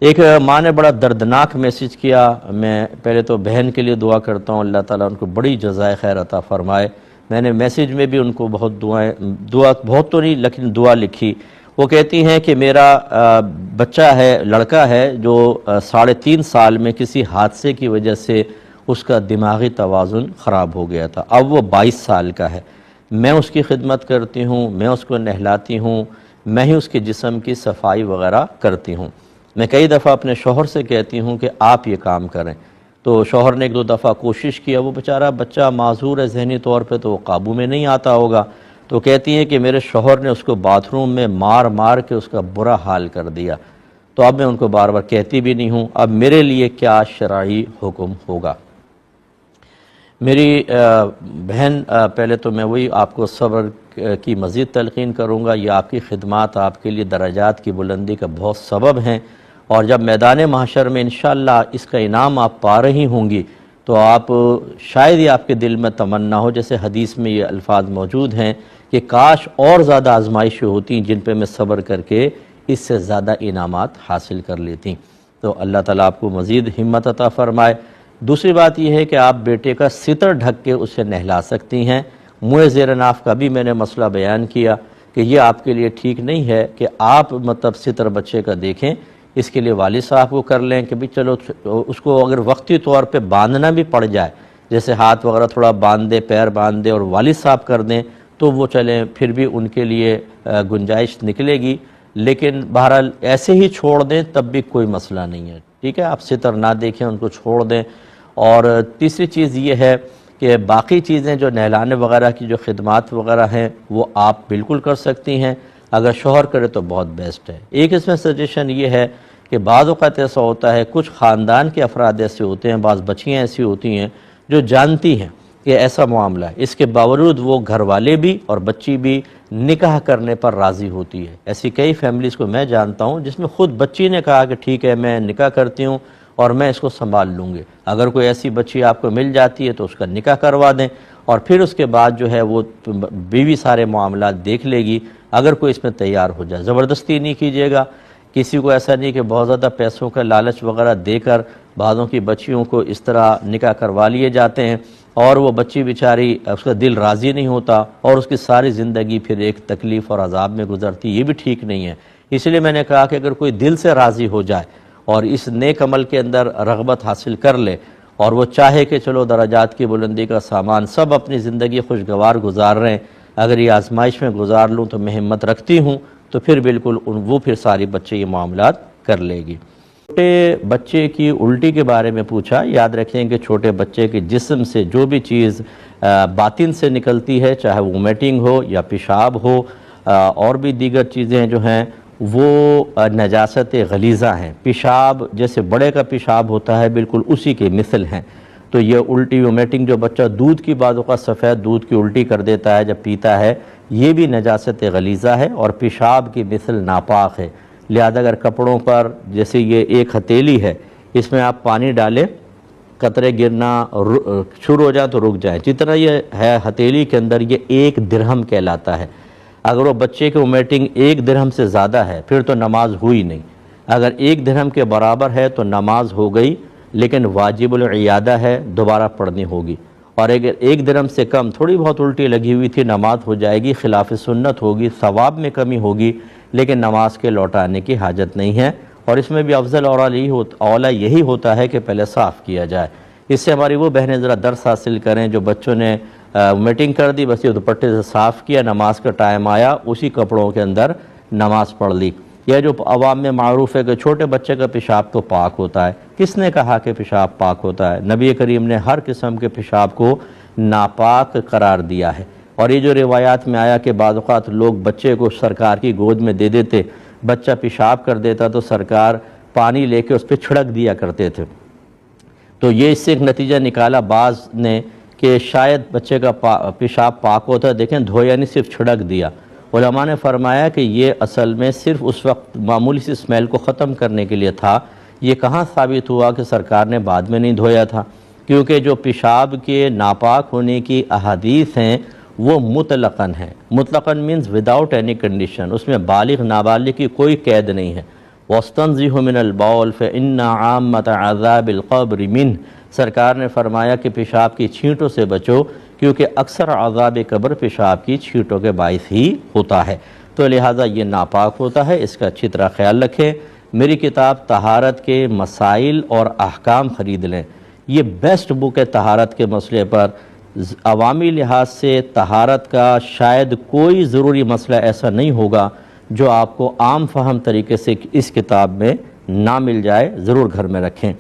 ایک ماں نے بڑا دردناک میسیج کیا. میں پہلے تو بہن کے لیے دعا کرتا ہوں، اللہ تعالیٰ ان کو بڑی جزائے خیر عطا فرمائے. میں نے میسیج میں بھی ان کو دعا بہت تو نہیں لیکن دعا لکھی. وہ کہتی ہیں کہ میرا بچہ ہے، لڑکا ہے جو 3.5 سال میں کسی حادثے کی وجہ سے اس کا دماغی توازن خراب ہو گیا تھا. اب وہ 22 سال کا ہے. میں اس کی خدمت کرتی ہوں، میں اس کو نہلاتی ہوں، میں ہی اس کے جسم کی صفائی وغیرہ کرتی ہوں. میں کئی دفعہ اپنے شوہر سے کہتی ہوں کہ آپ یہ کام کریں، تو شوہر نے 1-2 دفعہ کوشش کیا. وہ بیچارہ بچہ معذور ہے ذہنی طور پہ، تو وہ قابو میں نہیں آتا ہوگا. تو کہتی ہیں کہ میرے شوہر نے اس کو باتھ روم میں مار کے اس کا برا حال کر دیا. تو اب میں ان کو بار بار کہتی بھی نہیں ہوں. اب میرے لیے کیا شرعی حکم ہوگا؟ میری بہن، پہلے تو میں وہی آپ کو صبر کی مزید تلقین کروں گا. یہ آپ کی خدمات آپ کے لیے درجات کی بلندی کا بہت سبب ہیں، اور جب میدان محشر میں انشاءاللہ اس کا انعام آپ پا رہی ہوں گی تو آپ شاید ہی آپ کے دل میں تمنا ہو، جیسے حدیث میں یہ الفاظ موجود ہیں کہ کاش اور زیادہ آزمائشیں ہوتی جن پہ میں صبر کر کے اس سے زیادہ انعامات حاصل کر لیتی. تو اللہ تعالیٰ آپ کو مزید ہمت عطا فرمائے. دوسری بات یہ ہے کہ آپ بیٹے کا ستر ڈھک کے اسے نہلا سکتی ہیں. منہ زیر ناف کا بھی میں نے مسئلہ بیان کیا کہ یہ آپ کے لیے ٹھیک نہیں ہے کہ آپ ستر بچے کا دیکھیں. اس کے لیے والد صاحب کو کر لیں کہ بھی چلو اس کو اگر وقتی طور پہ باندھنا بھی پڑ جائے، جیسے ہاتھ وغیرہ تھوڑا باندھ دے، پیر باندھ دے اور والد صاحب کر دیں تو وہ چلیں، پھر بھی ان کے لیے گنجائش نکلے گی. لیکن بہرحال ایسے ہی چھوڑ دیں تب بھی کوئی مسئلہ نہیں ہے. ٹھیک ہے، آپ ستر نہ دیکھیں، ان کو چھوڑ دیں. اور تیسری چیز یہ ہے کہ باقی چیزیں جو نہلانے وغیرہ کی جو خدمات وغیرہ ہیں وہ آپ بالکل کر سکتی ہیں. اگر شوہر کرے تو بہت بیسٹ ہے. ایک اس میں سجیشن یہ ہے کہ بعض اوقات ایسا ہوتا ہے، کچھ خاندان کے افراد ایسے ہوتے ہیں، بعض بچیاں ایسی ہوتی ہیں جو جانتی ہیں کہ ایسا معاملہ ہے، اس کے باوجود وہ گھر والے بھی اور بچی بھی نکاح کرنے پر راضی ہوتی ہے. ایسی کئی فیملیز کو میں جانتا ہوں جس میں خود بچی نے کہا کہ ٹھیک ہے میں نکاح کرتی ہوں اور میں اس کو سنبھال لوں گی. اگر کوئی ایسی بچی آپ کو مل جاتی ہے تو اس کا نکاح کروا دیں، اور پھر اس کے بعد جو ہے وہ بیوی سارے معاملات دیکھ لے گی اگر کوئی اس میں تیار ہو جائے. زبردستی نہیں کیجیے گا. کسی کو ایسا نہیں کہ بہت زیادہ پیسوں کا لالچ وغیرہ دے کر بعضوں کی بچیوں کو اس طرح نکاح کروا لیے جاتے ہیں اور وہ بچی بیچاری اس کا دل راضی نہیں ہوتا اور اس کی ساری زندگی پھر ایک تکلیف اور عذاب میں گزرتی. یہ بھی ٹھیک نہیں ہے. اس لیے میں نے کہا کہ اگر کوئی دل سے راضی ہو جائے اور اس نیک عمل کے اندر رغبت حاصل کر لے اور وہ چاہے کہ چلو درجات کی بلندی کا سامان سب اپنی زندگی خوشگوار گزار رہے ہیں، اگر یہ آزمائش میں گزار لوں تو میں ہمت رکھتی ہوں، تو پھر بالکل وہ پھر ساری بچے یہ معاملات کر لے گی. چھوٹے بچے کی الٹی کے بارے میں پوچھا. یاد رکھیں کہ چھوٹے بچے کے جسم سے جو بھی چیز باطن سے نکلتی ہے، چاہے وومیٹنگ ہو یا پیشاب ہو اور بھی دیگر چیزیں جو ہیں وہ نجاست غلیظہ ہیں. پیشاب جیسے بڑے کا پیشاب ہوتا ہے بالکل اسی کے مثل ہیں. تو یہ الٹی وومیٹنگ جو بچہ دودھ کی بعض اوقات سفید دودھ کی الٹی کر دیتا ہے جب پیتا ہے، یہ بھی نجاست غلیظہ ہے اور پیشاب کی مثل ناپاک ہے. لہذا اگر کپڑوں پر جیسے یہ ایک ہتھیلی ہے، اس میں آپ پانی ڈالیں، قطرے گرنا شروع ہو جائیں تو رک جائیں. جتنا یہ ہے ہتھیلی کے اندر یہ 1 درہم کہلاتا ہے. اگر وہ بچے کی وومیٹنگ 1 درہم سے زیادہ ہے پھر تو نماز ہوئی نہیں. اگر 1 درہم کے برابر ہے تو نماز ہو گئی، لیکن واجب العیادہ ہے، دوبارہ پڑھنی ہوگی. اور اگر 1 درہم سے کم تھوڑی بہت الٹی لگی ہوئی تھی، نماز ہو جائے گی، خلاف سنت ہوگی، ثواب میں کمی ہوگی، لیکن نماز کے لوٹانے کی حاجت نہیں ہے. اور اس میں بھی افضل اولا یہی ہوتا ہے کہ پہلے صاف کیا جائے. اس سے ہماری وہ بہنیں ذرا درس حاصل کریں جو بچوں نے میٹنگ کر دی، بس یہ دوپٹے سے صاف کیا، نماز کا ٹائم آیا اسی کپڑوں کے اندر نماز پڑھ لی. یا جو عوام میں معروف ہے کہ چھوٹے بچے کا پیشاب تو پاک ہوتا ہے. کس نے کہا کہ پیشاب پاک ہوتا ہے؟ نبی کریم نے ہر قسم کے پیشاب کو ناپاک قرار دیا ہے. اور یہ جو روایات میں آیا کہ بعض اوقات لوگ بچے کو سرکار کی گود میں دے دیتے، بچہ پیشاب کر دیتا تو سرکار پانی لے کے اس پہ چھڑک دیا کرتے تھے. تو یہ اس سے ایک نتیجہ نکالا بعض نے کہ شاید بچے کا پیشاب پاک ہوتا ہے، دیکھیں دھویا نہیں، صرف چھڑک دیا. علماء نے فرمایا کہ یہ اصل میں صرف اس وقت معمولی سی اسمیل کو ختم کرنے کے لیے تھا. یہ کہاں ثابت ہوا کہ سرکار نے بعد میں نہیں دھویا تھا؟ کیونکہ جو پیشاب کے ناپاک ہونے کی احادیث ہیں وہ مطلقاً ہیں. مطلقاً مینز وداؤٹ اینی کنڈیشن. اس میں بالغ نابالغ کی کوئی قید نہیں ہے. وَاسْتَنْزِهُ مِنَ الْبَوْلِ فَإِنَّ عَامَّةَ عَذَابِ الْقَبْرِ مِنْهُ، سرکار نے فرمایا کہ پیشاب کی چھینٹوں سے بچو کیونکہ اکثر عذاب قبر پیشاب کی چھینٹوں کے باعث ہی ہوتا ہے، تو لہٰذا یہ ناپاک ہوتا ہے، اس کا اچھی طرح خیال رکھیں۔ میری کتاب طہارت کے مسائل اور احکام خرید لیں، یہ بیسٹ بک ہے طہارت کے مسئلے پر۔ عوامی لحاظ سے طہارت کا شاید کوئی ضروری مسئلہ ایسا نہیں ہوگا جو آپ کو عام فہم طریقے سے اس کتاب میں نہ مل جائے، ضرور گھر میں رکھیں۔